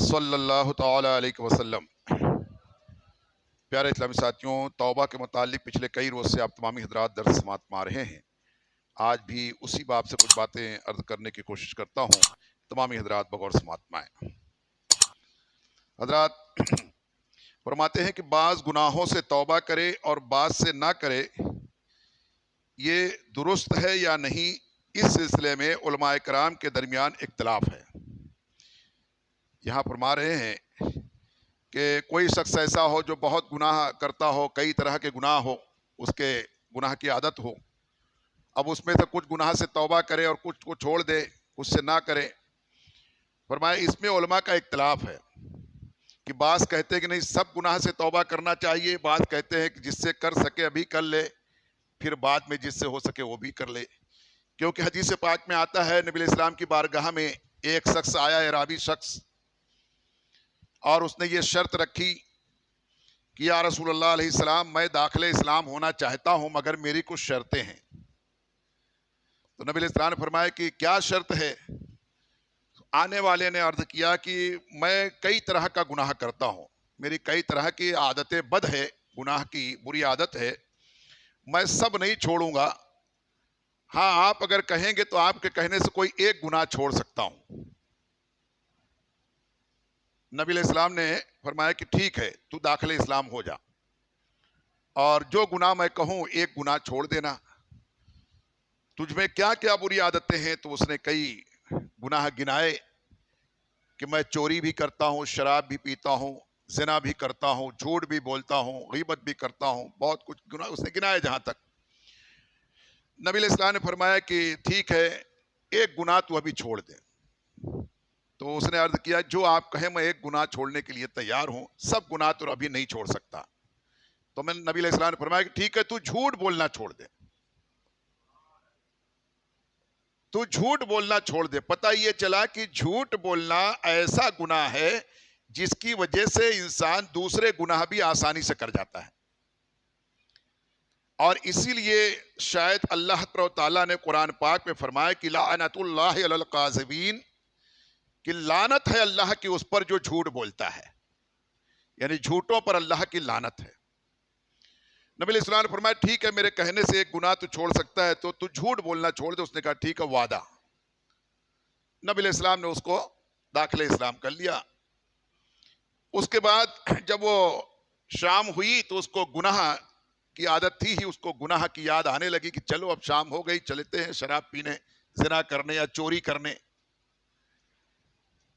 صلی اللہ تعالی علیہ وسلم۔ پیارے اسلامی ساتھیوں، توبہ کے متعلق پچھلے کئی روز سے آپ تمامی حضرات درس سماعت فرما رہے ہیں۔ آج بھی اسی باب سے کچھ باتیں عرض کرنے کی کوشش کرتا ہوں، تمامی حضرات بغور سماعت فرمائیں۔ حضرات فرماتے ہیں کہ بعض گناہوں سے توبہ کرے اور بعض سے نہ کرے، یہ درست ہے یا نہیں، اس سلسلے میں علماء کرام کے درمیان اختلاف ہے۔ یہاں فرما رہے ہیں کہ کوئی شخص ایسا ہو جو بہت گناہ کرتا ہو، کئی طرح کے گناہ ہو، اس کے گناہ کی عادت ہو، اب اس میں سے کچھ گناہ سے توبہ کرے اور کچھ کو چھوڑ دے، کچھ سے نہ کرے۔ فرمایا اس میں علماء کا اختلاف ہے کہ بعض کہتے ہیں کہ نہیں، سب گناہ سے توبہ کرنا چاہیے، بعض کہتے ہیں کہ جس سے کر سکے ابھی کر لے، پھر بعد میں جس سے ہو سکے وہ بھی کر لے۔ کیونکہ حدیث پاک میں آتا ہے، نبی علیہ السلام کی بارگاہ میں ایک شخص آیا، اعرابی شخص، اور اس نے یہ شرط رکھی کہ یا رسول اللہ علیہ السلام، میں داخل اسلام ہونا چاہتا ہوں مگر میری کچھ شرطیں ہیں۔ تو نبی علیہ السلام نے فرمایا کہ کیا شرط ہے؟ آنے والے نے عرض کیا کہ میں کئی طرح کا گناہ کرتا ہوں، میری کئی طرح کی عادتیں بد ہے، گناہ کی بری عادت ہے، میں سب نہیں چھوڑوں گا، ہاں آپ اگر کہیں گے تو آپ کے کہنے سے کوئی ایک گناہ چھوڑ سکتا ہوں۔ نبی علیہ السلام نے فرمایا کہ ٹھیک ہے، تو داخل اسلام ہو جا، اور جو گناہ میں کہوں ایک گناہ چھوڑ دینا۔ تجھ میں کیا کیا بری عادتیں ہیں؟ تو اس نے کئی گناہ گنائے کہ میں چوری بھی کرتا ہوں، شراب بھی پیتا ہوں، زنا بھی کرتا ہوں، جھوٹ بھی بولتا ہوں، غیبت بھی کرتا ہوں، بہت کچھ گناہ اس نے گنائے۔ جہاں تک نبی علیہ السلام نے فرمایا کہ ٹھیک ہے، ایک گناہ تو ابھی چھوڑ دے۔ تو اس نے عرض کیا جو آپ کہیں میں ایک گناہ چھوڑنے کے لیے تیار ہوں، سب گناہ تو ابھی نہیں چھوڑ سکتا۔ تو میں نبی علیہ السلام نے فرمایا کہ ٹھیک ہے، تو جھوٹ بولنا چھوڑ دے، تو جھوٹ بولنا چھوڑ دے۔ پتہ یہ چلا کہ جھوٹ بولنا ایسا گناہ ہے جس کی وجہ سے انسان دوسرے گناہ بھی آسانی سے کر جاتا ہے، اور اسی لیے شاید اللہ تعالیٰ نے قرآن پاک میں فرمایا کہ لعنت اللہ علی القاذبین، کہ لعنت ہے اللہ کی اس پر جو جھوٹ بولتا ہے، یعنی جھوٹوں پر اللہ کی لعنت ہے۔ نبی علیہ السلام نے فرمایا ٹھیک ہے، میرے کہنے سے ایک گناہ تو چھوڑ سکتا ہے، تو جھوٹ بولنا چھوڑ دے۔ اس نے کہا ٹھیک ہے، وعدہ۔ نبی علیہ السلام نے اس کو داخل اسلام کر لیا۔ اس کے بعد جب وہ شام ہوئی تو اس کو گناہ کی عادت تھی ہی، اس کو گناہ کی یاد آنے لگی کہ چلو اب شام ہو گئی، چلتے ہیں شراب پینے، زنا کرنے یا چوری کرنے۔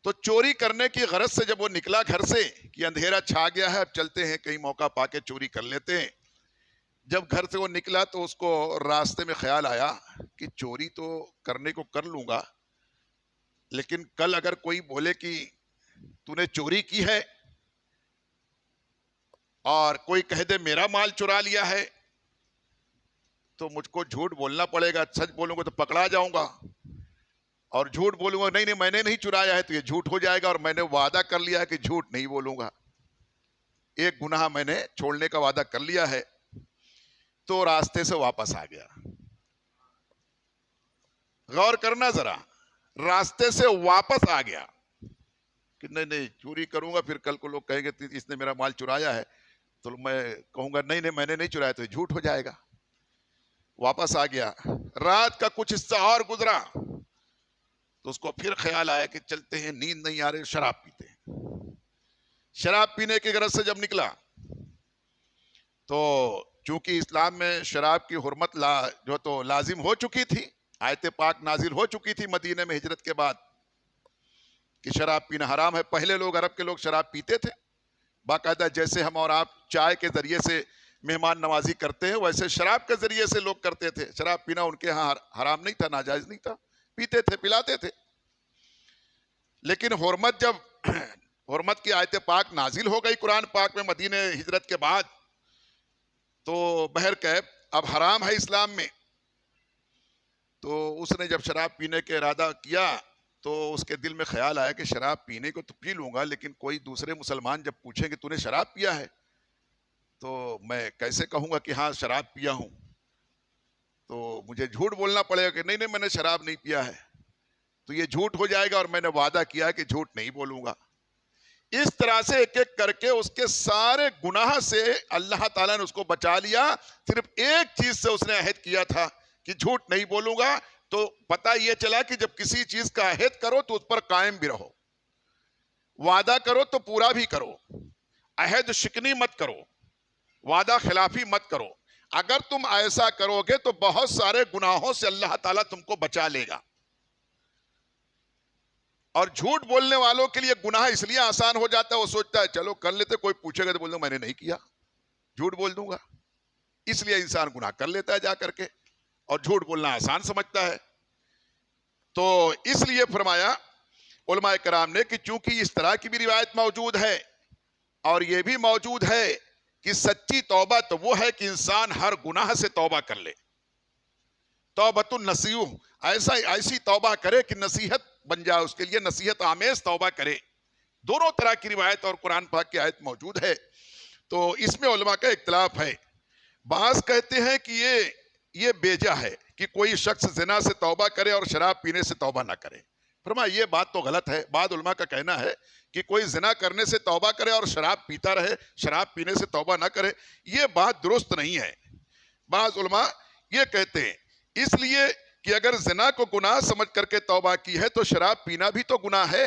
تو چوری کرنے کی غرض سے جب وہ نکلا گھر سے کہ اندھیرا چھا گیا ہے، اب چلتے ہیں کہیں موقع پا کے چوری کر لیتے ہیں، جب گھر سے وہ نکلا تو اس کو راستے میں خیال آیا کہ چوری تو کرنے کو کر لوں گا، لیکن کل اگر کوئی بولے کہ تو نے چوری کی ہے اور کوئی کہہ دے میرا مال چرا لیا ہے، تو مجھ کو جھوٹ بولنا پڑے گا، سچ بولوں گا تو پکڑا جاؤں گا، اور جھوٹ بولوں گا نہیں میں نے نہیں چرایا ہے تو یہ جھوٹ ہو جائے گا، اور میں نے وعدہ کر لیا ہے کہ جھوٹ نہیں بولوں گا، ایک گناہ میں نے چھوڑنے کا وعدہ کر لیا ہے۔ تو راستے سے واپس آ گیا۔ غور کرنا ذرا، راستے سے واپس آ گیا کہ نہیں چوری کروں گا، پھر کل کو لوگ کہیں گے اس نے میرا مال چرایا ہے، تو میں کہوں گا نہیں میں نے نہیں چرایا، تو یہ جھوٹ ہو جائے گا۔ واپس آ گیا، رات کا کچھ حصہ اور گزرا تو اس کو پھر خیال آیا کہ چلتے ہیں، نیند نہیں آ رہی، شراب پیتے ہیں۔ شراب پینے کی غرض سے جب نکلا تو چونکہ اسلام میں شراب کی حرمت جو تو لازم ہو چکی تھی، آیت پاک نازل ہو چکی تھی مدینے میں ہجرت کے بعد کہ شراب پینا حرام ہے۔ پہلے لوگ، عرب کے لوگ شراب پیتے تھے باقاعدہ، جیسے ہم اور آپ چائے کے ذریعے سے مہمان نوازی کرتے ہیں، ویسے شراب کے ذریعے سے لوگ کرتے تھے۔ شراب پینا ان کے ہاں حرام نہیں تھا، ناجائز نہیں تھا، پیتے تھے، پلاتے تھے۔ لیکن حرمت کی آیت پاک نازل ہو گئی قرآن پاک میں مدینے ہجرت کے بعد، تو بہرکیف اب حرام ہے اسلام میں۔ تو اس نے جب شراب پینے کا ارادہ کیا تو اس کے دل میں خیال آیا کہ شراب پینے کو تو پی لوں گا، لیکن کوئی دوسرے مسلمان جب پوچھیں کہ تو نے شراب پیا ہے تو میں کیسے کہوں گا کہ ہاں شراب پیا ہوں، تو مجھے جھوٹ بولنا پڑے گا کہ نہیں میں نے شراب نہیں پیا ہے، تو یہ جھوٹ ہو جائے گا، اور میں نے وعدہ کیا ہے کہ جھوٹ نہیں بولوں گا۔ اس طرح سے ایک ایک کر کے اس کے سارے گناہ سے اللہ تعالیٰ نے اس کو بچا لیا. صرف ایک چیز سے اس نے عہد کیا تھا کہ جھوٹ نہیں بولوں گا. تو پتہ یہ چلا کہ جب کسی چیز کا عہد کرو تو اس پر قائم بھی رہو, وعدہ کرو تو پورا بھی کرو, عہد شکنی مت کرو, وعدہ خلافی مت کرو. اگر تم ایسا کرو گے تو بہت سارے گناہوں سے اللہ تعالیٰ تم کو بچا لے گا. اور جھوٹ بولنے والوں کے لیے گناہ اس لیے آسان ہو جاتا ہے, وہ سوچتا ہے چلو کر لیتے, کوئی پوچھے گا تو بول دوں میں نے نہیں کیا, جھوٹ بول دوں گا. اس لیے انسان گناہ کر لیتا ہے جا کر کے, اور جھوٹ بولنا آسان سمجھتا ہے. تو اس لیے فرمایا علماء کرام نے کہ چونکہ اس طرح کی بھی روایت موجود ہے, اور یہ بھی موجود ہے کہ سچی توبہ تو وہ ہے کہ انسان ہر گناہ سے توبہ کر لے. توبۃ النصیح, ایسی توبہ کرے کہ نصیحت بن جائے, اس کے لیے نصیحت آمیز توبہ کرے. دونوں طرح کی روایت اور قرآن پاک کی آیت موجود ہے. تو اس میں علماء کا اختلاف ہے. بعض کہتے ہیں کہ یہ بیجا ہے کہ کوئی شخص زنا سے توبہ کرے اور شراب پینے سے توبہ نہ کرے. فرمایا یہ بات تو غلط ہے. بعض علماء کا کہنا ہے کہ کوئی زنا کرنے سے توبہ کرے اور شراب پیتا رہے, شراب پینے سے توبہ نہ کرے, یہ بات درست نہیں ہے. بعض علماء یہ کہتے ہیں اس لیے کہ اگر زنا کو گناہ سمجھ کر کے توبہ کی ہے تو شراب پینا بھی تو گناہ ہے.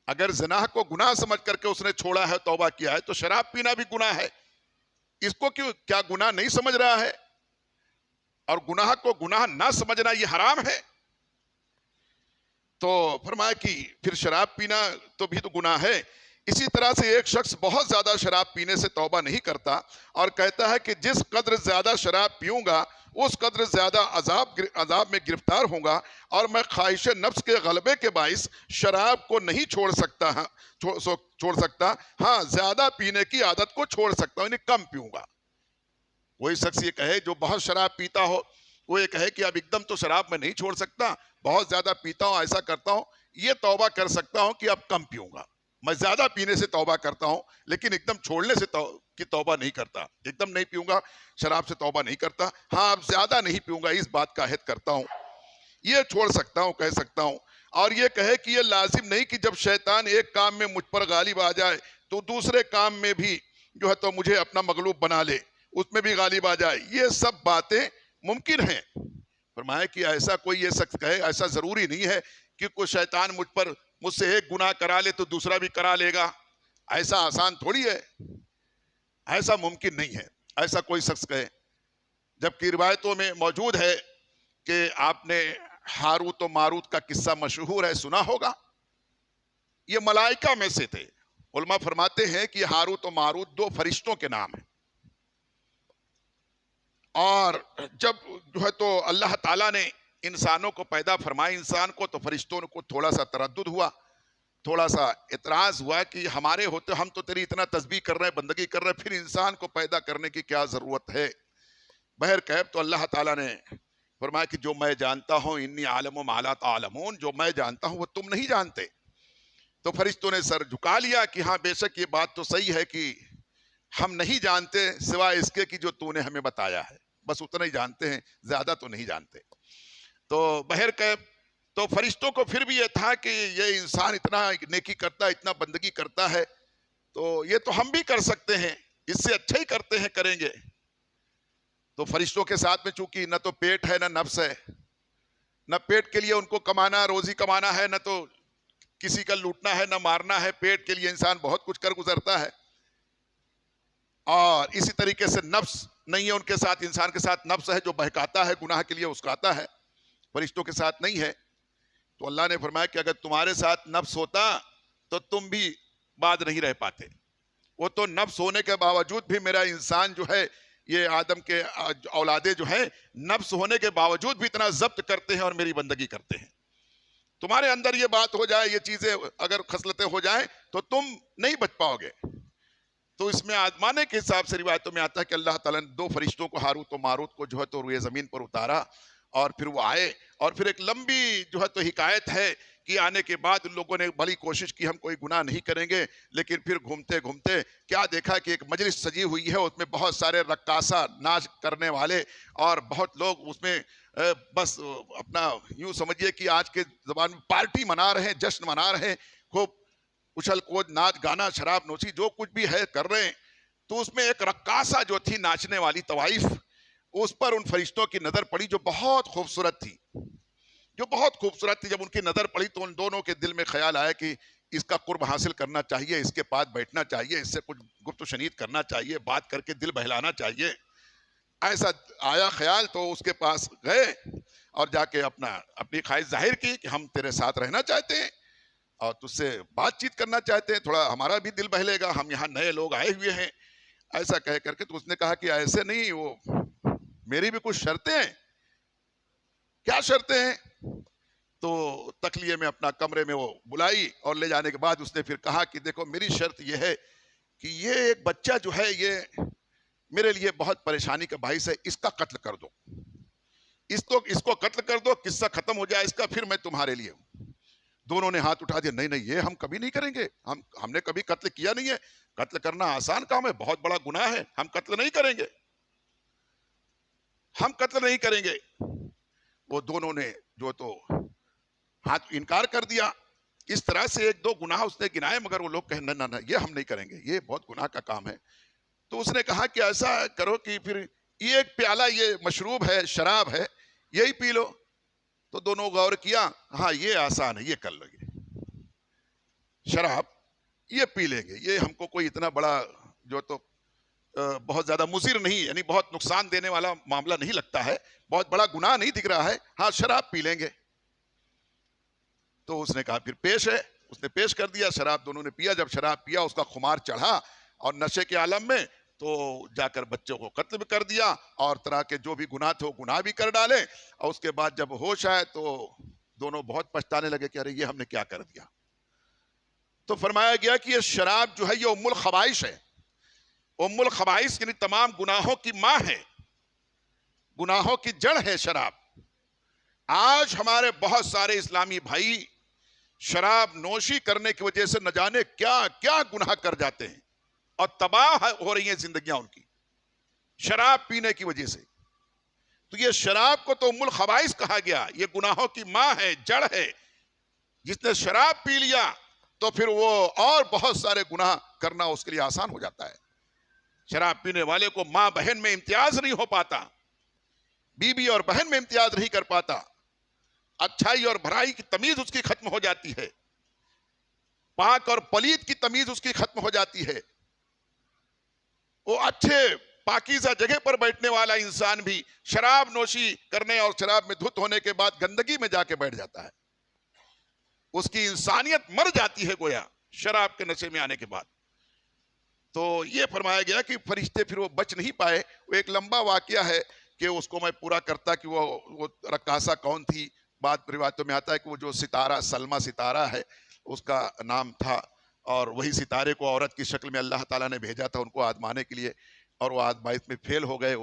اگر زنا کو گناہ سمجھ کر کے اس نے چھوڑا ہے, توبہ کیا ہے, تو شراب پینا بھی گناہ ہے. اس کو کیا گناہ نہیں سمجھ رہا ہے؟ اور گناہ کو گناہ نہ سمجھنا یہ حرام ہے. تو فرمایا کہ پھر شراب پینا تو بھی تو گناہ ہے. اسی طرح سے ایک شخص بہت زیادہ شراب پینے سے توبہ نہیں کرتا اور کہتا ہے کہ جس قدر زیادہ شراب پیوں گا اس قدر زیادہ عذاب میں گرفتار ہوں گا, اور میں خواہش نفس کے غلبے کے باعث شراب کو نہیں چھوڑ سکتا, ہاں زیادہ پینے کی عادت کو چھوڑ سکتا ہوں, یعنی کم پیوں گا. کوئی شخص یہ کہے جو بہت شراب پیتا ہو, وہ یہ کہے کہ اب ایک دم تو شراب میں نہیں چھوڑ سکتا, بہت زیادہ پیتا ہوں, ایسا کرتا ہوں, یہ توبہ کر سکتا ہوں کہ اب کم پیوں گا. میں زیادہ پینے سے توبہ کرتا ہوں لیکن ایک دم چھوڑنے سے کی توبہ نہیں کرتا, ایک دم نہیں پیوں گا, شراب سے توبہ نہیں کرتا, ہاں اب زیادہ نہیں پیوں گا, اس بات کا عہد کرتا ہوں, یہ چھوڑ سکتا ہوں, کہہ سکتا ہوں. اور یہ کہے کہ یہ لازم نہیں کہ جب شیطان ایک کام میں مجھ پر غالب آ جائے تو دوسرے کام میں بھی جو ہے تو مجھے اپنا مغلوب بنا لے, اس میں بھی غالب آ جائے. یہ سب باتیں ممکن ہیں. فرمایا کہ ایسا کوئی یہ شخص کہے, ایسا ضروری نہیں ہے کہ کوئی شیطان مجھ سے ایک گناہ کرا لے تو دوسرا بھی کرا لے گا. ایسا آسان تھوڑی ہے, ایسا ممکن نہیں ہے, ایسا کوئی شخص کہے. جبکہ روایتوں میں موجود ہے کہ آپ نے ہاروت و ماروت کا قصہ مشہور ہے, سنا ہوگا. یہ ملائکہ میں سے تھے. علماء فرماتے ہیں کہ ہاروت و ماروت دو فرشتوں کے نام ہیں. اور جب جو ہے تو اللہ تعالیٰ نے انسانوں کو پیدا فرمایا انسان کو, تو فرشتوں کو تھوڑا سا تردد ہوا, تھوڑا سا اعتراض ہوا کہ ہمارے ہوتے ہم تو تیری اتنا تسبیح کر رہے ہیں, بندگی کر رہے ہیں, پھر انسان کو پیدا کرنے کی کیا ضرورت ہے. بہرکیف تو اللہ تعالیٰ نے فرمایا کہ جو میں جانتا ہوں, انی عالم ما لا تعلمون, جو میں جانتا ہوں وہ تم نہیں جانتے. تو فرشتوں نے سر جھکا لیا کہ ہاں بے شک یہ بات تو صحیح ہے کہ ہم نہیں جانتے سوائے اس کے کہ جو تو نے ہمیں بتایا ہے, بس اتنا ہی جانتے ہیں, زیادہ تو نہیں جانتے. تو بہرکیف تو فرشتوں کو پھر بھی یہ تھا کہ یہ انسان اتنا نیکی کرتا ہے, اتنا بندگی کرتا ہے, تو یہ تو ہم بھی کر سکتے ہیں, اس سے اچھا ہی کرتے ہیں, کریں گے. تو فرشتوں کے ساتھ میں چونکہ نہ تو پیٹ ہے نہ نفس ہے, نہ پیٹ کے لیے ان کو کمانا روزی کمانا ہے, نہ تو کسی کا لوٹنا ہے, نہ مارنا ہے. پیٹ کے لیے انسان بہت کچھ کر گزرتا ہے. اور اسی طریقے سے نفس نہیں ہے ان کے ساتھ, انسان کے ساتھ نفس ہے جو بہکاتا ہے, گناہ کے لیے اسکاتا ہے, فرشتوں کے ساتھ نہیں ہے. تو اللہ نے فرمایا کہ اگر تمہارے ساتھ نفس ہوتا تو تم بھی بعد نہیں رہ پاتے. وہ تو نفس ہونے کے باوجود بھی میرا انسان جو ہے, یہ آدم کے اولادیں جو ہیں, نفس ہونے کے باوجود بھی اتنا ضبط کرتے ہیں اور میری بندگی کرتے ہیں. تمہارے اندر یہ بات ہو جائے, یہ چیزیں اگر خصلتیں ہو جائیں تو تم نہیں بچ پاؤ گے. تو اس میں آزمانے کے حساب سے روایتوں میں آتا ہے کہ اللہ تعالیٰ نے دو فرشتوں کو ہاروت و ماروت کو جو ہے تو روئے زمین پر اتارا, اور پھر وہ آئے, اور پھر ایک لمبی جو ہے تو حکایت ہے کہ آنے کے بعد ان لوگوں نے بڑی کوشش کی ہم کوئی گناہ نہیں کریں گے, لیکن پھر گھومتے گھومتے کیا دیکھا کہ ایک مجلس سجی ہوئی ہے, اس میں بہت سارے رقاصہ ناچ کرنے والے, اور بہت لوگ اس میں بس اپنا یوں سمجھیے کہ آج کے زبان میں پارٹی منا رہے ہیں, جشن منا رہے ہیں, خوب اچھل کود ناچ گانا شراب نوشی جو کچھ بھی ہے کر رہے ہیں. تو اس میں ایک رقاصہ جو تھی ناچنے والی طوائف, اس پر ان فرشتوں کی نظر پڑی جو بہت خوبصورت تھی, جو بہت خوبصورت تھی. جب ان کی نظر پڑی تو ان دونوں کے دل میں خیال آیا کہ اس کا قرب حاصل کرنا چاہیے, اس کے پاس بیٹھنا چاہیے, اس سے کچھ گفت و شنید کرنا چاہیے, بات کر کے دل بہلانا چاہیے. ایسا آیا خیال تو اس کے پاس گئے اور جا کے اپنی خواہش ظاہر کی کہ ہم تیرے ساتھ رہنا چاہتے ہیں اور تجھ سے بات چیت کرنا چاہتے ہیں, تھوڑا ہمارا بھی دل بہلے گا, ہم یہاں نئے لوگ آئے ہوئے ہیں. ایسا کہہ کر کے تو اس نے کہا کہ ایسے نہیں, وہ میری بھی کچھ شرطیں ہیں. کیا شرطیں ہیں؟ تو تخلیے میں اپنا کمرے میں وہ بلائی اور لے جانے کے بعد اس نے پھر کہا کہ دیکھو میری شرط یہ ہے کہ یہ ایک بچہ جو ہے یہ میرے لیے بہت پریشانی کا باعث ہے, اس کا قتل کر دو, اس کو قتل کر دو, قصہ ختم ہو جائے اس کا, پھر میں تمہارے لیے ہوں. دونوں نے ہاتھ اٹھا دیا, نہیں نہیں یہ ہم کبھی نہیں کریں گے, ہم نے کبھی قتل کیا نہیں ہے, قتل کرنا آسان کام ہے, بہت بڑا گناہ ہے, ہم قتل نہیں کریں گے, ہم قتل نہیں کریں گے. وہ دونوں نے جو تو ہاتھ انکار کر دیا. اس طرح سے ایک دو گناہ اس نے گنائے, مگر وہ لوگ کہیں نہ یہ ہم نہیں کریں گے, یہ بہت گناہ کا کام ہے. تو اس نے کہا کہ ایسا کرو کہ پھر یہ ایک پیالہ یہ مشروب ہے, شراب ہے, یہی پی لو. تو دونوں غور کیا, ہاں یہ آسان ہے, یہ کر لو, گے شراب یہ پی لیں گے, یہ ہم کو کوئی اتنا بڑا جو تو بہت زیادہ مضر نہیں, یعنی بہت نقصان دینے والا معاملہ نہیں لگتا ہے, بہت بڑا گناہ نہیں دکھ رہا ہے, ہاں شراب پی لیں گے. تو اس نے کہا پھر پیش ہے, اس نے پیش کر دیا, شراب دونوں نے پیا. جب شراب پیا اس کا خمار چڑھا اور نشے کے عالم میں تو جا کر بچوں کو قتل بھی کر دیا اور طرح کے جو بھی گناہ تھے وہ گناہ بھی کر ڈالے. اور اس کے بعد جب ہوش آئے تو دونوں بہت پچھتانے لگے کہ ارے یہ ہم نے کیا کر دیا. تو فرمایا گیا کہ یہ شراب جو ہے یہ ام الخبائث ہے. ام الخبائث یعنی تمام گناہوں کی ماں ہے, گناہوں کی جڑ ہے شراب. آج ہمارے بہت سارے اسلامی بھائی شراب نوشی کرنے کی وجہ سے نہ جانے کیا کیا گناہ کر جاتے ہیں اور تباہ ہو رہی ہیں زندگیاں ان کی شراب پینے کی وجہ سے. تو یہ شراب کو تو ام الخبائث کہا گیا, یہ گناہوں کی ماں ہے, جڑ ہے. جس نے شراب پی لیا تو پھر وہ اور بہت سارے گناہ کرنا اس کے لیے آسان ہو جاتا ہے. شراب پینے والے کو ماں بہن میں امتیاز نہیں ہو پاتا, بیوی اور بہن میں امتیاز نہیں کر پاتا, اچھائی اور بھرائی کی تمیز اس کی ختم ہو جاتی ہے, پاک اور پلید کی تمیز اس کی ختم ہو جاتی ہے. وہ اچھے پاکیزہ جگہ پر بیٹھنے والا انسان بھی شراب نوشی کرنے اور شراب میں دھت ہونے کے بعد گندگی میں جا کے بیٹھ جاتا ہے. اس کی انسانیت مر جاتی ہے گویا شراب کے نشے میں آنے کے بعد. تو یہ فرمایا گیا کہ فرشتے پھر وہ بچ نہیں پائے. وہ ایک لمبا واقعہ ہے کہ اس کو میں پورا کرتا کہ وہ رقاصہ کون تھی. بعد روایتوں میں آتا ہے کہ وہ جو ستارہ سلمہ ستارہ ہے اس کا نام تھا, اور وہی ستارے کو عورت کی شکل میں اللہ تعالیٰ نے بھیجا تھا ان کو آزمانے کے لیے, اور وہ آزمائش میں فیل ہو گئے.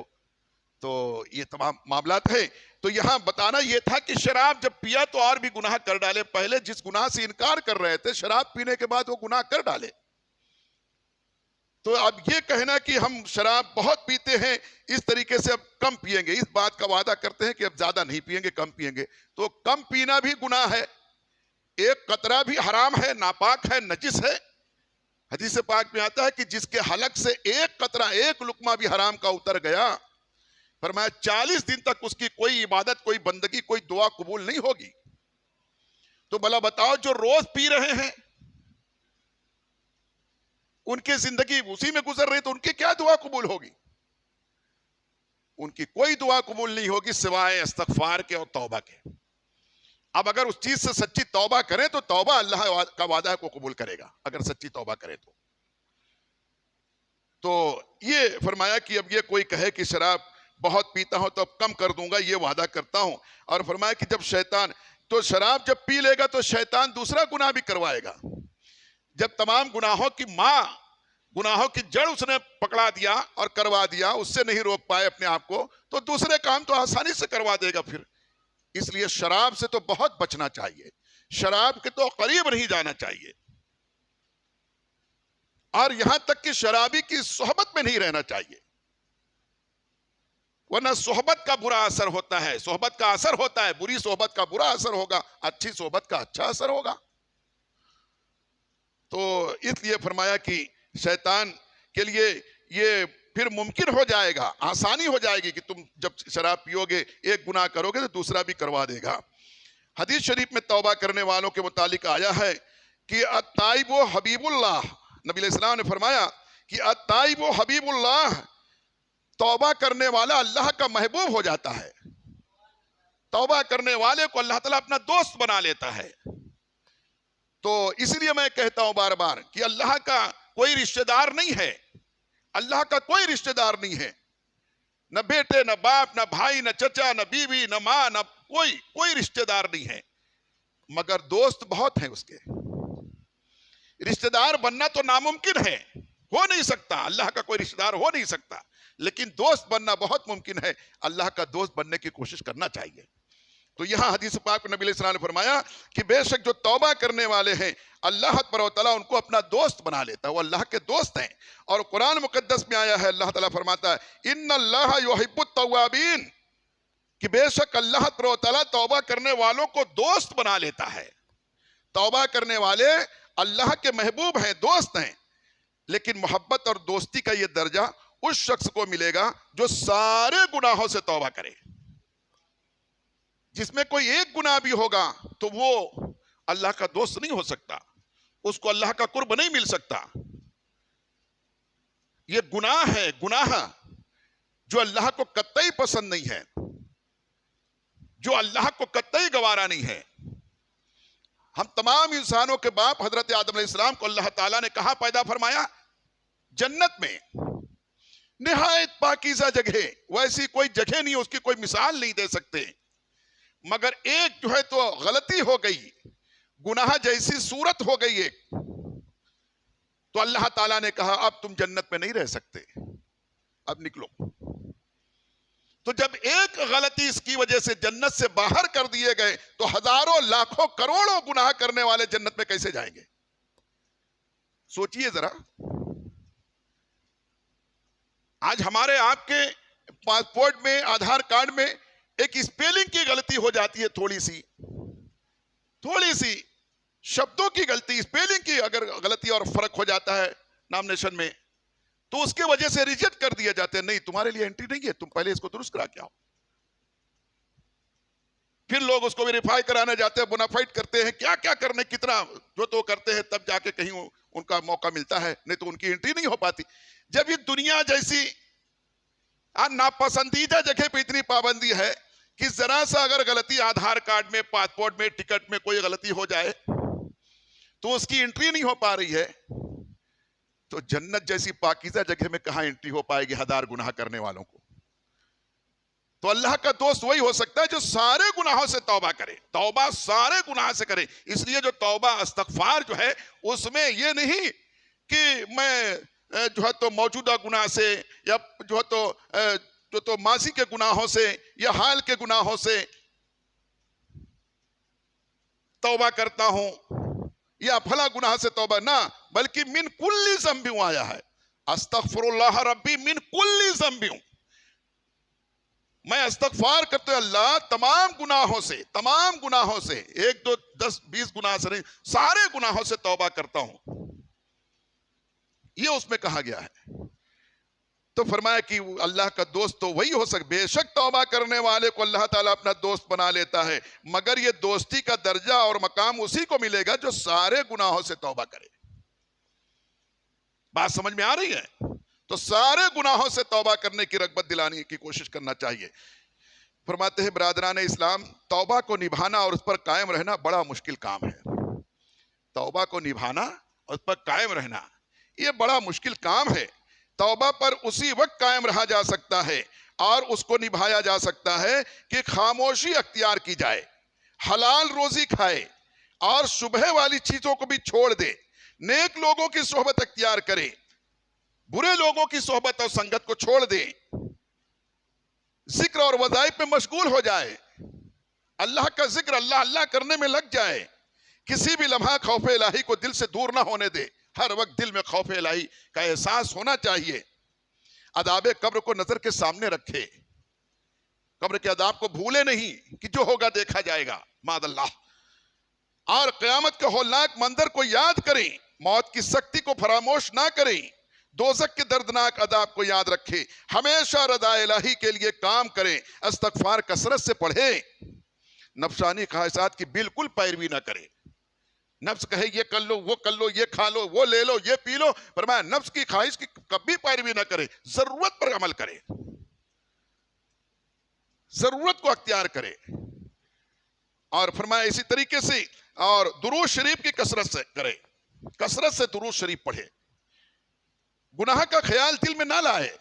تو یہ تمام معاملات ہیں. تو یہاں بتانا یہ تھا کہ شراب جب پیا تو اور بھی گناہ کر ڈالے. پہلے جس گناہ سے انکار کر رہے تھے شراب پینے کے بعد وہ گناہ کر ڈالے. تو اب یہ کہنا کہ ہم شراب بہت پیتے ہیں اس طریقے سے اب کم پیئیں گے, اس بات کا وعدہ کرتے ہیں کہ اب زیادہ نہیں پیئیں گے, کم پیئیں گے. تو کم پینا بھی گناہ ہے, ایک قطرہ بھی حرام ہے, ناپاک ہے, نجس ہے. حدیث پاک میں آتا ہے کہ جس کے حلق سے ایک قطرہ ایک لقمہ بھی حرام کا اتر گیا, فرمایا 40 دن تک اس کی کوئی عبادت, کوئی بندگی, کوئی دعا قبول نہیں ہوگی. تو بھلا بتاؤ جو روز پی رہے ہیں ان کی زندگی اسی میں گزر رہی تو ان کی کیا دعا قبول ہوگی؟ ان کی کوئی دعا قبول نہیں ہوگی سوائے استغفار کے اور توبہ کے. اب اگر اس چیز سے سچی توبہ کریں تو توبہ اللہ کا وعدہ ہے کو قبول کرے گا, اگر سچی توبہ کرے تو. تو یہ فرمایا کہ اب یہ کوئی کہے کہ شراب بہت پیتا ہوں تو اب کم کر دوں گا, یہ وعدہ کرتا ہوں. اور فرمایا کہ جب شیطان, تو شراب جب پی لے گا تو شیطان دوسرا گناہ بھی کروائے گا. جب تمام گناہوں کی ماں, گناہوں کی جڑ اس نے پکڑا دیا اور کروا دیا, اس سے نہیں روک پائے اپنے آپ کو, تو دوسرے کام تو آسانی سے کروا دے گا پھر. اس لیے شراب سے تو بہت بچنا چاہیے, شراب کے تو قریب نہیں جانا چاہیے, اور یہاں تک کہ شرابی کی صحبت میں نہیں رہنا چاہیے, ورنہ صحبت کا برا اثر ہوتا ہے. صحبت کا اثر ہوتا ہے, بری صحبت کا برا اثر ہوگا, اچھی صحبت کا اچھا اثر ہوگا. تو اس لیے فرمایا کہ شیطان کے لیے یہ پھر ممکن ہو جائے گا، آسانی ہو جائے گی کہ تم جب شراب پیو گے ایک گناہ کرو گے تو دوسرا بھی کروا دے گا۔ حدیث شریف میں توبہ کرنے والوں کے متعلق آیا ہے کہ التائب حبیب اللہ، نبی علیہ السلام نے فرمایا کہ التائب حبیب اللہ، توبہ کرنے والا اللہ کا محبوب ہو جاتا ہے، توبہ کرنے والے کو اللہ تعالیٰ اپنا دوست بنا لیتا ہے۔ تو اس لیے میں کہتا ہوں بار بار کہ اللہ کا کوئی رشتہ دار نہیں ہے، اللہ کا کوئی رشتہ دار نہیں ہے، نہ بیٹے نہ باپ نہ بھائی نہ چچا نہ بیوی نہ ماں نہ کوئی رشتہ دار نہیں ہے، مگر دوست بہت ہیں اس کے۔ رشتہ دار بننا تو ناممکن ہے، ہو نہیں سکتا، اللہ کا کوئی رشتہ دار ہو نہیں سکتا، لیکن دوست بننا بہت ممکن ہے، اللہ کا دوست بننے کی کوشش کرنا چاہیے۔ تو یہاں حدیث پاک میں نبی علیہ السلام نے فرمایا کہ بے شک جو توبہ کرنے والے ہیں اللہ تعالیٰ ان کو اپنا دوست بنا لیتا ہے، وہ اللہ کے دوست ہیں۔ اور قرآن مقدس میں آیا ہے، اللہ تعالیٰ فرماتا ہے ان اللہ یحب التوابین، کہ بے شک اللہ تعالیٰ توبہ کرنے والوں کو دوست بنا لیتا ہے۔ توبہ کرنے والے اللہ کے محبوب ہیں، دوست ہیں، لیکن محبت اور دوستی کا یہ درجہ اس شخص کو ملے گا جو سارے گناہوں سے توبہ کرے۔ جس میں کوئی ایک گناہ بھی ہوگا تو وہ اللہ کا دوست نہیں ہو سکتا، اس کو اللہ کا قرب نہیں مل سکتا۔ یہ گناہ ہے، گناہ جو اللہ کو قطعی پسند نہیں ہے، جو اللہ کو قطعی گوارا نہیں ہے۔ ہم تمام انسانوں کے باپ حضرت آدم علیہ السلام کو اللہ تعالیٰ نے کہاں پیدا فرمایا؟ جنت میں، نہایت پاکیزہ جگہ، ویسی کوئی جگہ نہیں، اس کی کوئی مثال نہیں دے سکتے۔ مگر ایک جو ہے تو غلطی ہو گئی، گناہ جیسی صورت ہو گئی ایک، تو اللہ تعالیٰ نے کہا اب تم جنت میں نہیں رہ سکتے، اب نکلو۔ تو جب ایک غلطی اس کی وجہ سے جنت سے باہر کر دیے گئے تو ہزاروں لاکھوں کروڑوں گناہ کرنے والے جنت میں کیسے جائیں گے؟ سوچئے ذرا۔ آج ہمارے آپ کے پاسپورٹ میں، آدھار کارڈ میں ایک اسپیلنگ کی غلطی ہو جاتی ہے، تھوڑی سی شبدوں کی غلطی، اسپیلنگ کی اگر غلطی اور فرق ہو جاتا ہے نامنیشن میں تو اس کے وجہ سے ریجیکٹ کر دیا جاتے ہیں، نہیں تمہارے لیے انٹری نہیں ہے، تم پہلے اس کو درست کرا کے آؤ۔ پھر لوگ اس کو ویریفائی کرانے جاتے ہیں، بونافائڈ کرتے ہیں، کیا کیا کرنے، کتنا جو تو کرتے ہیں، تب جا کے کہیں ان کا موقع ملتا ہے، نہیں تو ان کی انٹری نہیں ہو پاتی۔ جب یہ دنیا جیسی ناپسندیدہ جگہ پہ اتنی پابندی ہے کہ ذرا سا اگر غلطی آدھار کارڈ میں، پاسپورٹ میں، ٹکٹ میں کوئی غلطی ہو جائے تو اس کی انٹری نہیں ہو پا رہی ہے، تو جنت جیسی پاکیزہ جگہ میں کہاں انٹری ہو پائے گی ہزار گناہ کرنے والوں کو؟ تو اللہ کا دوست وہی ہو سکتا ہے جو سارے گناہوں سے توبہ کرے، توبہ سارے گناہ سے کرے۔ اس لیے جو توبہ استغفار جو ہے اس میں یہ نہیں کہ میں جو ہے تو موجودہ گناہ سے یا جو ہے تو ماضی کے گناہوں سے یا حال کے گناہوں سے توبہ کرتا ہوں یا پھلا گناہ سے توبہ، نہ، بلکہ من کل ذنب آیا ہے، استغفر اللہ ربی من کل ذنب، میں استغفار کرتے اللہ تمام گناہوں سے، ایک دو 10 20 گناہ سے نہیں، سارے گناہوں سے توبہ کرتا ہوں، یہ اس میں کہا گیا ہے۔ تو فرمایا کہ اللہ کا دوست تو وہی ہو سکتا، بے شک توبہ کرنے والے کو اللہ تعالیٰ اپنا دوست بنا لیتا ہے، مگر یہ دوستی کا درجہ اور مقام اسی کو ملے گا جو سارے گناہوں سے توبہ کرے۔ بات سمجھ میں آ رہی ہے؟ تو سارے گناہوں سے توبہ کرنے کی رغبت دلانے کی کوشش کرنا چاہیے۔ فرماتے ہیں برادران اسلام، توبہ کو نبھانا اور اس پر قائم رہنا بڑا مشکل کام ہے۔ توبہ کو نبھانا اور اس پر قائم رہنا یہ بڑا مشکل کام ہے۔ توبہ پر اسی وقت قائم رہا جا سکتا ہے اور اس کو نبھایا جا سکتا ہے کہ خاموشی اختیار کی جائے، حلال روزی کھائے اور شبہ والی چیزوں کو بھی چھوڑ دے، نیک لوگوں کی صحبت اختیار کرے، برے لوگوں کی صحبت اور سنگت کو چھوڑ دے، ذکر اور وظائف میں مشغول ہو جائے، اللہ کا ذکر اللہ کرنے میں لگ جائے، کسی بھی لمحہ خوف الہی کو دل سے دور نہ ہونے دے، ہر وقت دل میں خوف الہی کا احساس ہونا چاہیے، عذاب قبر کو نظر کے سامنے رکھے، قبر کے عذاب کو بھولے نہیں کہ جو ہوگا دیکھا جائے گا، معاذ اللہ، اور قیامت کا ہولناک منظر کو یاد کریں، موت کی سختی کو فراموش نہ کریں، دوزخ کے دردناک عذاب کو یاد رکھیں، ہمیشہ رضا الہی کے لیے کام کریں، استغفار کثرت سے پڑھیں، نفسانی خواہشات کی بالکل پیروی نہ کریں۔ نفس کہے یہ کر لو، وہ کر لو، یہ کھا لو، وہ لے لو، یہ پی لو، فرمایا نفس کی خواہش کی کبھی پیروی نہ کرے، ضرورت پر عمل کرے، ضرورت کو اختیار کرے، اور فرمایا اسی طریقے سے اور درود شریف کی کثرت سے کرے، کثرت سے درود شریف پڑھے، گناہ کا خیال دل میں نہ لائے،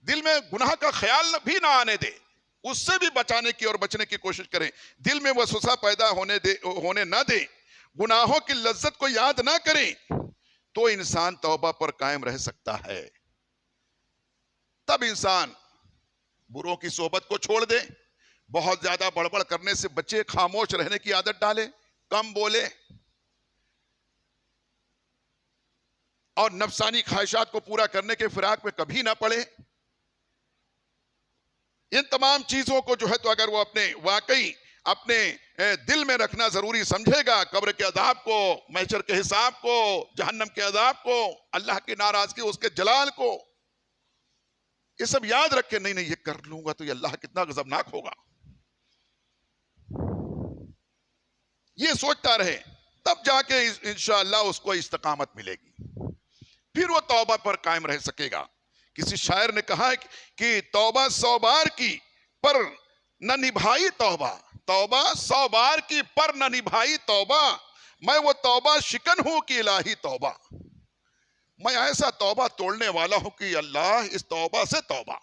دل میں گناہ کا خیال بھی نہ آنے دے، اس سے بھی بچانے کی اور بچنے کی کوشش کریں، دل میں وسوسہ پیدا ہونے نہ دیں، گناہوں کی لذت کو یاد نہ کریں، تو انسان توبہ پر قائم رہ سکتا ہے۔ تب انسان بروں کی صحبت کو چھوڑ دے، بہت زیادہ بڑبڑ کرنے سے بچے، خاموش رہنے کی عادت ڈالے، کم بولے، اور نفسانی خواہشات کو پورا کرنے کے فراق میں کبھی نہ پڑے۔ ان تمام چیزوں کو جو ہے تو اگر وہ واقعی اپنے دل میں رکھنا ضروری سمجھے گا، قبر کے عذاب کو، محشر کے حساب کو، جہنم کے عذاب کو، اللہ کی ناراضگی، اس کے جلال کو، یہ سب یاد رکھے، نہیں یہ کر لوں گا تو یہ اللہ کتنا غضبناک ہوگا، یہ سوچتا رہے، تب جا کے انشاءاللہ اس کو استقامت ملے گی، پھر وہ توبہ پر قائم رہ سکے گا۔ کسی شاعر نے کہا کہ توبہ 100 بار کی پر نہ نبھائی توبہ، توبہ 100 بار کی پر نہ نبھائی توبہ، میں وہ توبہ شکن ہوں کہ الہی توبہ، میں ایسا توبہ توڑنے والا ہوں کہ اللہ اس توبہ سے توبہ،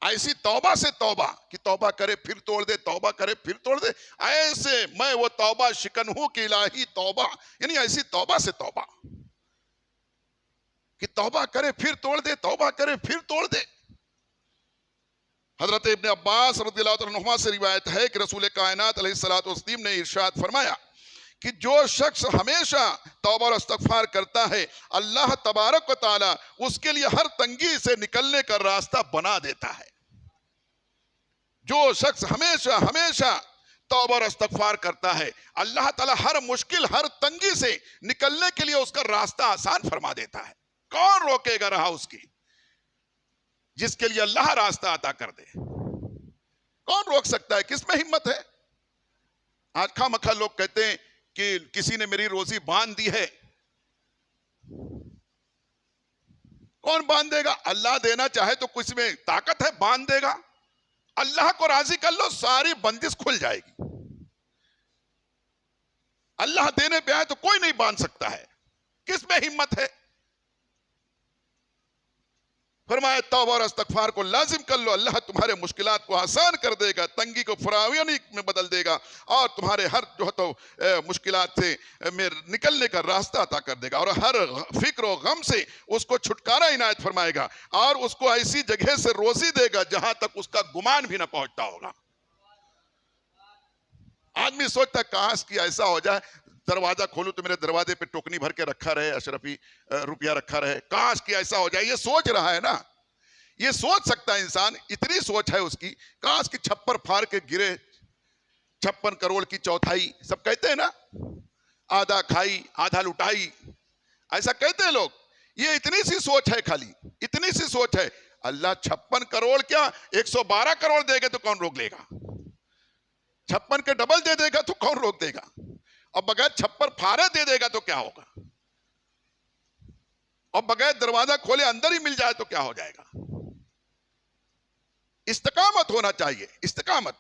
ایسی توبہ سے توبہ کہ توبہ کرے پھر توڑ دے، توبہ کرے پھر توڑ دے، ایسے میں وہ توبہ شکن ہوں کہ الہی توبہ، یعنی ایسی توبہ سے توبہ کہ توبہ کرے پھر توڑ دے، توبہ کرے پھر توڑ دے۔ حضرت ابن عباس رضی اللہ عنہما سے روایت ہے کہ رسول کائنات علیہ السلام نے ارشاد فرمایا کہ جو شخص ہمیشہ توبہ اور استغفار کرتا ہے، اللہ تبارک و تعالی اس کے لیے ہر تنگی سے نکلنے کا راستہ بنا دیتا ہے۔ جو شخص ہمیشہ توبہ اور استغفار کرتا ہے، اللہ تعالی ہر مشکل، ہر تنگی سے نکلنے کے لیے اس کا راستہ آسان فرما دیتا ہے۔ کون روکے گا راہ اس کی، جس کے لیے اللہ راستہ عطا کر دے؟ کون روک سکتا ہے؟ کس میں ہمت ہے؟ آج خواہ مخواہ لوگ کہتے ہیں کہ کسی نے میری روزی باندھ دی ہے، کون باندھ دے گا؟ اللہ دینا چاہے تو کچھ میں طاقت ہے، باندھ دے گا۔ اللہ کو راضی کر لو، ساری بندش کھل جائے گی۔ اللہ دینے پہ آئے تو کوئی نہیں باندھ سکتا ہے، کس میں ہمت ہے؟ فرمایا توبہ اور استغفار کو لازم کر لو، اللہ تمہارے مشکلات کو آسان کر دے گا، تنگی کو فراوانی میں بدل دے گا، اور تمہارے ہر جو ہے تو مشکلات سے نکلنے کا راستہ عطا کر دے گا، اور ہر فکر و غم سے اس کو چھٹکارا عنایت فرمائے گا، اور اس کو ایسی جگہ سے روزی دے گا جہاں تک اس کا گمان بھی نہ پہنچتا ہوگا۔ آدمی سوچتا ہے کاش کہ ایسا ہو جائے، دروازہ کھولو تو میرے دروازے پہ ٹوکنی بھر کے رکھا رہے، اشرفی روپیہ رکھا رہے، کاش کہ ایسا ہو جائے۔ یہ سوچ رہا ہے نا، یہ سوچ سکتا ہے انسان، اتنی سوچ ہے اس کی، کاش کہ چھپر پھاڑ کے گرے، 56 کروڑ کی چوتھائی، سب کہتے ہیں نا، آدھا کھائی آدھا لٹائی، ایسا کہتے ہیں لوگ۔ یہ اتنی سی سوچ ہے، خالی اتنی سی سوچ ہے۔ اللہ 56 کروڑ کیا 112 کروڑ دے گا تو کون روک لے گا؟ 56 کے ڈبل دے دے گا تو کون روک دے گا؟ اور بغیر چھپر پھاڑے دے دے گا تو کیا ہوگا؟ اور بغیر دروازہ کھولے اندر ہی مل جائے تو کیا ہو جائے گا؟ استقامت ہونا چاہیے، استقامت۔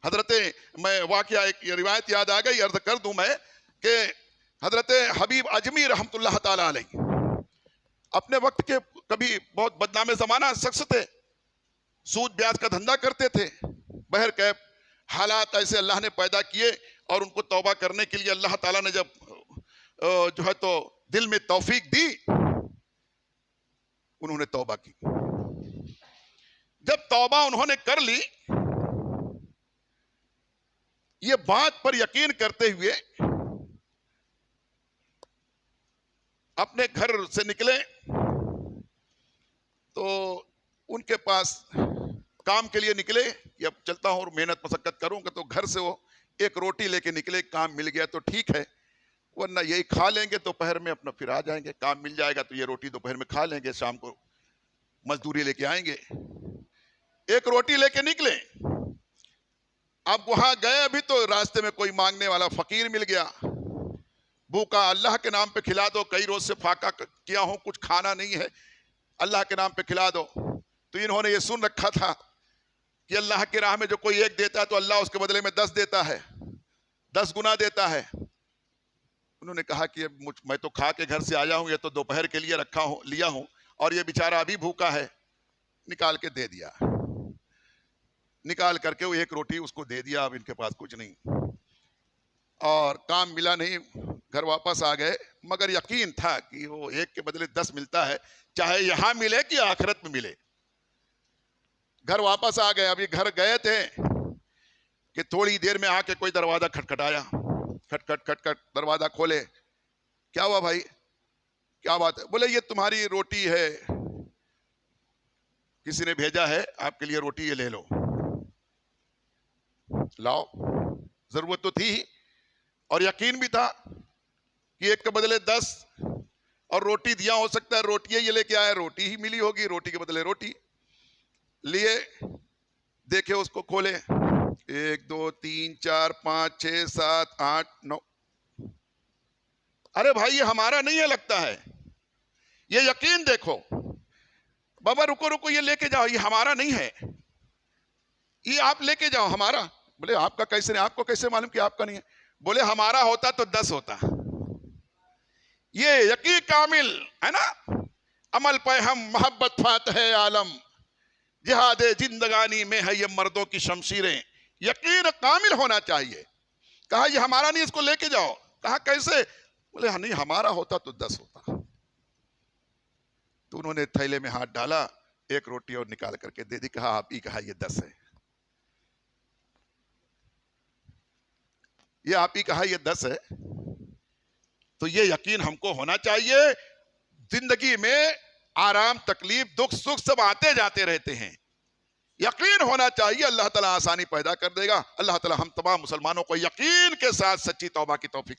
حضرت میں واقعہ ایک روایت یاد آ گئی، عرض کر دوں میں کہ حضرت حبیب اجمی رحمت اللہ تعالی علیہ اپنے وقت کے کبھی بہت بدنام زمانہ شخص تھے، سود بیاج کا دھندا کرتے تھے، بہرکیف حالات ایسے اللہ نے پیدا کیے، اور ان کو توبہ کرنے کے لیے اللہ تعالیٰ نے جب جو ہے تو دل میں توفیق دی، انہوں نے توبہ کی۔ جب توبہ انہوں نے کر لی، یہ بات پر یقین کرتے ہوئے اپنے گھر سے نکلے تو ان کے پاس کام کے لیے نکلے کہ اب چلتا ہوں اور محنت مشقت کروں گا، تو گھر سے وہ ایک روٹی لے کے نکلے, کام مل گیا تو ٹھیک ہے, ورنہ یہی کھا لیں گے دوپہر میں, اپنا پھر آ جائیں گے. کام مل جائے گا تو یہ روٹی دوپہر میں کھا لیں گے, شام کو مزدوری لے کے آئیں گے. ایک روٹی لے کے نکلے, اب وہاں گئے ابھی تو راستے میں کوئی مانگنے والا فقیر مل گیا, بھوکا, اللہ کے نام پہ کھلا دو, کئی روز سے فاقہ کیا ہوں, کچھ کھانا نہیں ہے, اللہ کے نام پہ کھلا دو. تو انہوں نے یہ سن رکھا تھا کہ اللہ کی راہ میں جو کوئی ایک دیتا ہے تو اللہ اس کے بدلے میں 10 دیتا ہے, 10 گنا دیتا ہے. انہوں نے کہا کہ میں تو کھا کے گھر سے آیا ہوں, یہ تو دوپہر کے لیے رکھا ہوں, لیا ہوں, اور یہ بیچارہ ابھی بھوکا ہے. نکال کے دے دیا, نکال کر کے وہ ایک روٹی اس کو دے دیا. اب ان کے پاس کچھ نہیں اور کام ملا نہیں, گھر واپس آ گئے, مگر یقین تھا کہ وہ ایک کے بدلے 10 ملتا ہے, چاہے یہاں ملے کہ آخرت میں ملے. گھر واپس آ گئے. ابھی گھر گئے تھے کہ تھوڑی دیر میں آ کے کوئی دروازہ کھٹکھٹایا, کھٹ کھٹ کھٹ کھٹ, دروازہ کھولے. کیا ہوا بھائی, کیا بات ہے؟ بولے یہ تمہاری روٹی ہے, کسی نے بھیجا ہے آپ کے لیے روٹی, یہ لے لو. لاؤ, ضرورت تو تھی اور یقین بھی تھا کہ ایک کے بدلے 10 اور روٹی دیا, ہو سکتا ہے روٹی یہ لے کے آئے, روٹی ہی ملی ہوگی, روٹی کے بدلے روٹی لیے. دیکھے اس کو, کھولے, 1 2 3 4 5 6 7 8 9. ارے بھائی یہ ہمارا نہیں ہے لگتا ہے, یہ یقین دیکھو. بابا رکو رکو, یہ لے کے جاؤ, یہ ہمارا نہیں ہے, یہ آپ لے کے جاؤ, ہمارا. بولے آپ کا کیسے نہیں, آپ کو کیسے معلوم کہ آپ کا نہیں ہے؟ بولے ہمارا ہوتا تو 10 ہوتا. یہ یقین کامل ہے نا, عمل پہ ہم محبت فاتح عالم, جہاد زندگانی میں ہے یہ مردوں کی شمشیریں. یقین کامل ہونا چاہیے. کہا یہ ہمارا نہیں, اس کو لے کے جاؤ. کہا کیسے؟ بولے نہیں ہمارا ہوتا تو 10 ہوتا. تو انہوں نے تھیلے میں ہاتھ ڈالا, ایک روٹی اور نکال کر کے دے دی. کہا آپ ہی کہا یہ 10 ہے, یہ آپ ہی کہا یہ 10 ہے. تو یہ یقین ہم کو ہونا چاہیے. زندگی میں آرام, تکلیف, دکھ, سکھ سب آتے جاتے رہتے ہیں. یقین ہونا چاہیے, اللہ تعالیٰ آسانی پیدا کر دے گا. اللہ تعالیٰ ہم تمام مسلمانوں کو یقین کے ساتھ سچی توبہ کی توفیق